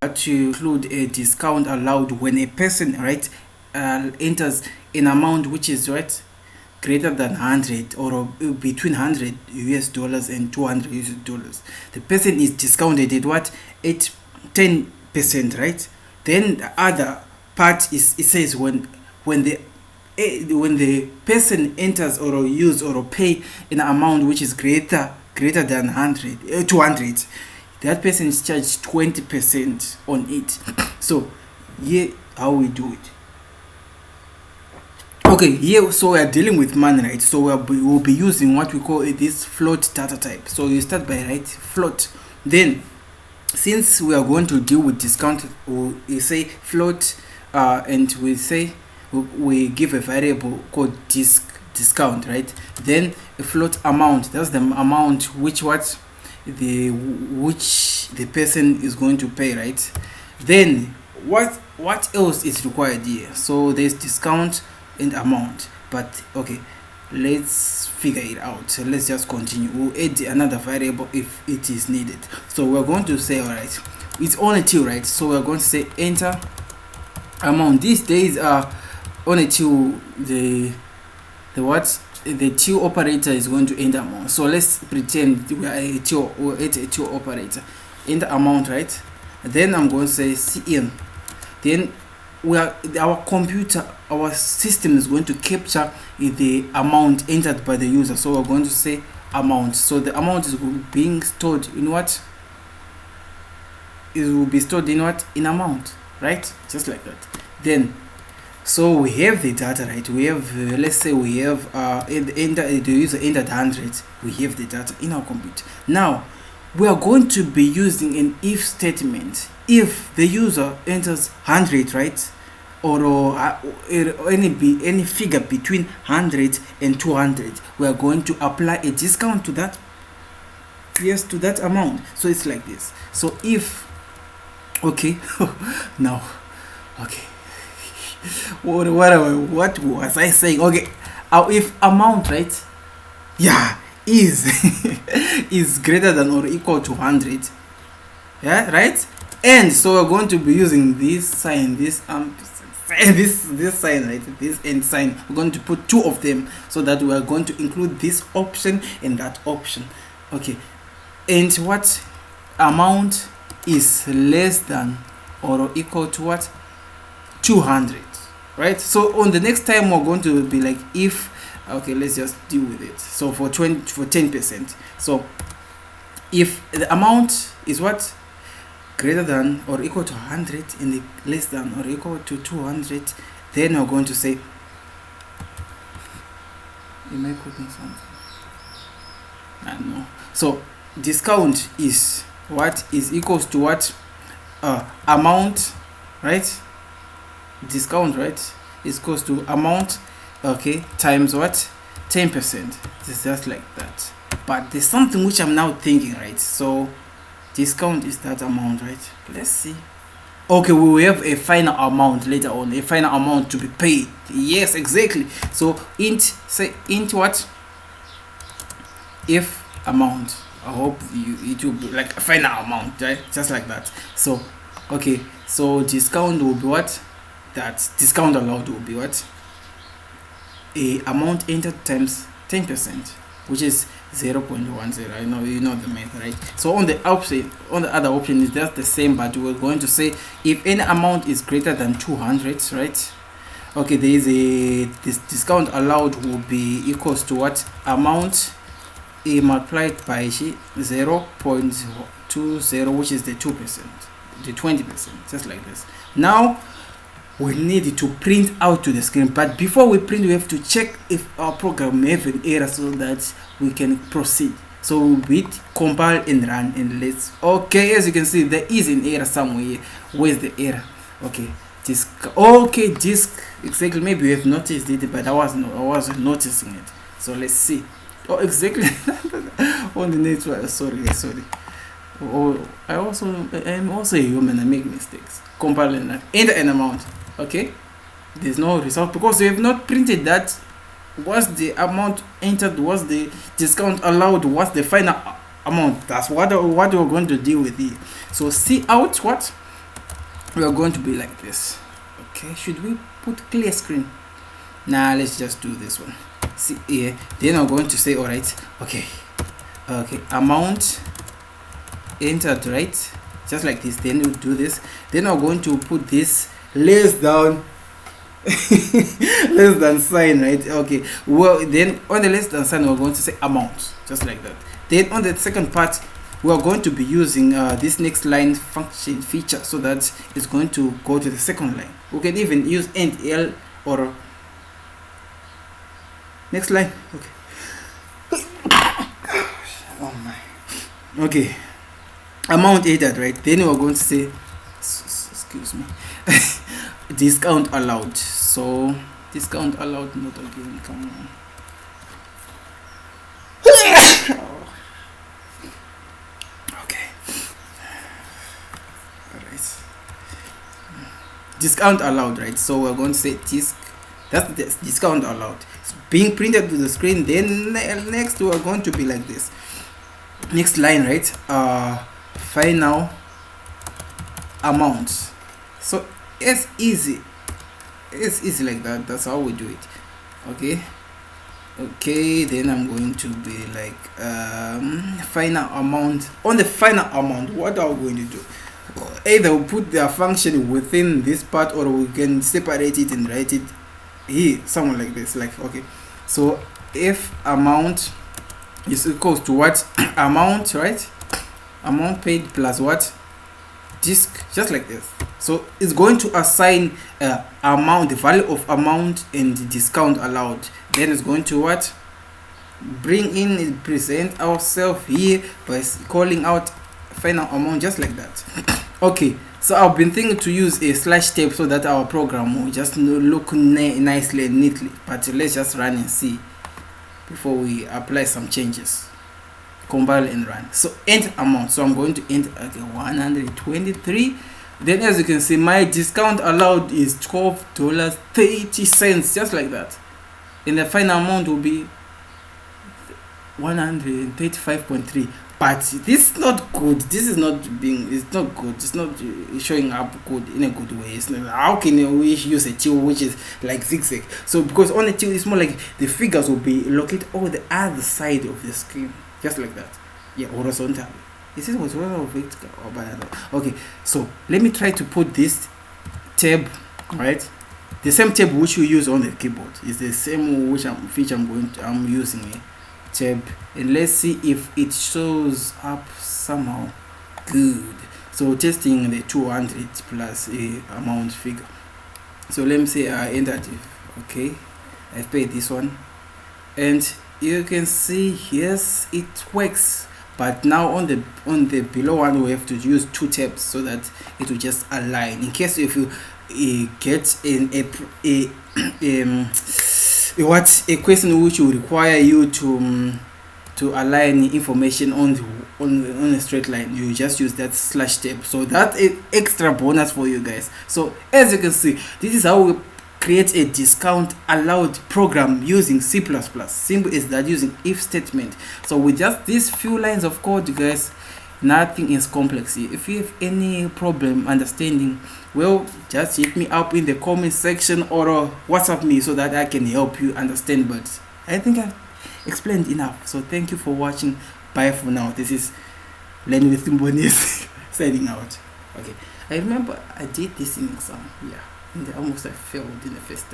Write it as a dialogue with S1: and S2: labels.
S1: to include a discount allowed when a person, right, enters an amount which is, right, greater than 100 or between 100 US dollars and 200 US dollars. The person is discounted at what? At 10%, right? Then the other part is, it says when the person enters or use or pay an amount which is greater than 200, that person is charged 20% on it. So here how we do it. Okay, here, so we are dealing with money, right? So we'll be using what we call this float data type. So you start by, right, float. Then, since we are going to deal with discount, we say float, and we say we give a variable called discount, right? Then a float amount, that's the amount which the person is going to pay, right? Then what else is required here? So there's discount and amount, but okay, let's figure it out. So let's just continue. We'll add another variable if it is needed. So we're going to say, all right, it's only till, right? So we're going to say enter amount. These days are only till the till operator is going to enter amount. So let's pretend we are a till operator. Enter amount, right? Then I'm going to say cin. Then our system is going to capture the amount entered by the user. So we're going to say amount. So the amount is being stored in what? It will be stored in what? In amount, right? Just like that. Then, so we have the data, right? We have, let's say we have the user entered 100. We have the data in our computer. Now, we are going to be using an if statement. If the user enters 100, right? Or any figure between 100 and 200, we are going to apply a discount to that, yes, to that amount. So it's like this. So if, okay, now, okay, what was I saying? Okay, if amount, right, yeah, is is greater than or equal to 100, yeah, right? And so we're going to be using this sign, this sign, right, this and sign. We're going to put two of them so that we are going to include this option and that option. Okay, and what amount is less than or equal to what? 200, right? So on the next time we're going to be like, if, okay, let's just deal with it. So for 10%, so if the amount is what? Greater than or equal to 100 and less than or equal to 200, then we're going to say, am I putting something? No. So discount is what? Is equals to what? Amount, right? Discount, right, is equals to amount, okay, times what? 10%. It's just like that. But there's something which I'm now thinking, right? So discount is that amount, right? Let's see. Okay, we will have a final amount later on, a final amount to be paid. Yes, exactly. So say int what? If amount. I hope it will be like a final amount, right? Just like that. So okay, so discount will be what? That discount allowed will be what? A amount entered times 10%, which is 0.10. I know you know the math, right? So on the other option is just the same, but we're going to say if any amount is greater than 200, right? Okay, there is this discount allowed will be equals to what? Amount multiplied by 0.20, which is the 2%, the 20%, just like this. Now we need to print out to the screen, but before we print, we have to check if our program may have an error so that we can proceed. So we'll hit compile and run, and let's, okay, as you can see, there is an error somewhere here. Where's the error? Okay, disk, okay, disk, exactly. Maybe you have noticed it, but I wasn't noticing it. So let's see. Oh, exactly. On the next one, sorry. Oh, I'm also a human. I make mistakes. Compile and enter an amount. Okay, there's no result because we have not printed that. What's the amount entered? What's the discount allowed? What's the final amount? That's what we're going to deal with here. So see out what? we are going to be like this. Okay, should we put clear screen? Nah, let's just do this one. See here, then I'm going to say, all right, okay, amount entered, right? Just like this. Then we'll do this. Then I'm going to put this less down less than sign, right? Okay, well, then on the less than sign we're going to say amount, just like that. Then on the second part we are going to be using this next line function feature, so that it's going to go to the second line. We can even use end l or next line. Okay. Oh my. Okay, amount entered, right? Then we're going to say, excuse me, discount allowed. So discount allowed, not again, come on. Okay, all right, discount allowed, right? So we're going to say that's the discount allowed. It's being printed to the screen. Then next we're going to be like this. Next line, right? Final amount. So it's easy like that. That's how we do it. Okay, then I'm going to be like final amount. On the final amount, what are we going to do? Either we put the function within this part, or we can separate it and write it here, somewhere like this. Like, okay, so if amount is equals to what? Amount, right? Amount paid plus what? Disc, just like this. So it's going to assign amount, the value of amount and the discount allowed. Then it's going to what? Bring in and present ourselves here by calling out final amount, just like that. Okay, so I've been thinking to use a slash tab so that our program will just look nicely and neatly. But let's just run and see before we apply some changes. Compile and run. So enter amount. So I'm going to enter 123. Then as you can see, my discount allowed is $12.30, just like that. And the final amount will be 135.3. But this is not good. This is not being, it's not good. It's not showing up good in a good way. It's not, how can we use a till which is like zigzag? So because on a till it's more like the figures will be located on the other side of the screen, just like that. Yeah, horizontal. Is it horizontal or vertical or bilateral? Okay, so let me try to put this tab, right? The same tab which we use on the keyboard is the same which I'm using here. Tab, and let's see if it shows up somehow. Good. So testing the 200 plus a amount figure. So let me say I entered. Okay, I've paid this one, and you can see yes, it works. But now on the below one we have to use two tabs so that it will just align. In case if you get in a question which will require you to align information on a straight line, you just use that slash tab. So that's an extra bonus for you guys. So as you can see, this is how we create a discount allowed program using C++. Simple is that, using if statement. So with just these few lines of code, you guys, nothing is complex here. If you have any problem understanding, well, just hit me up in the comment section or WhatsApp me so that I can help you understand. But I think I've explained enough. So thank you for watching. Bye for now. This is Learn with Mbonisi signing out. Okay, I remember I did this in exam. Yeah, and almost I failed in the first time.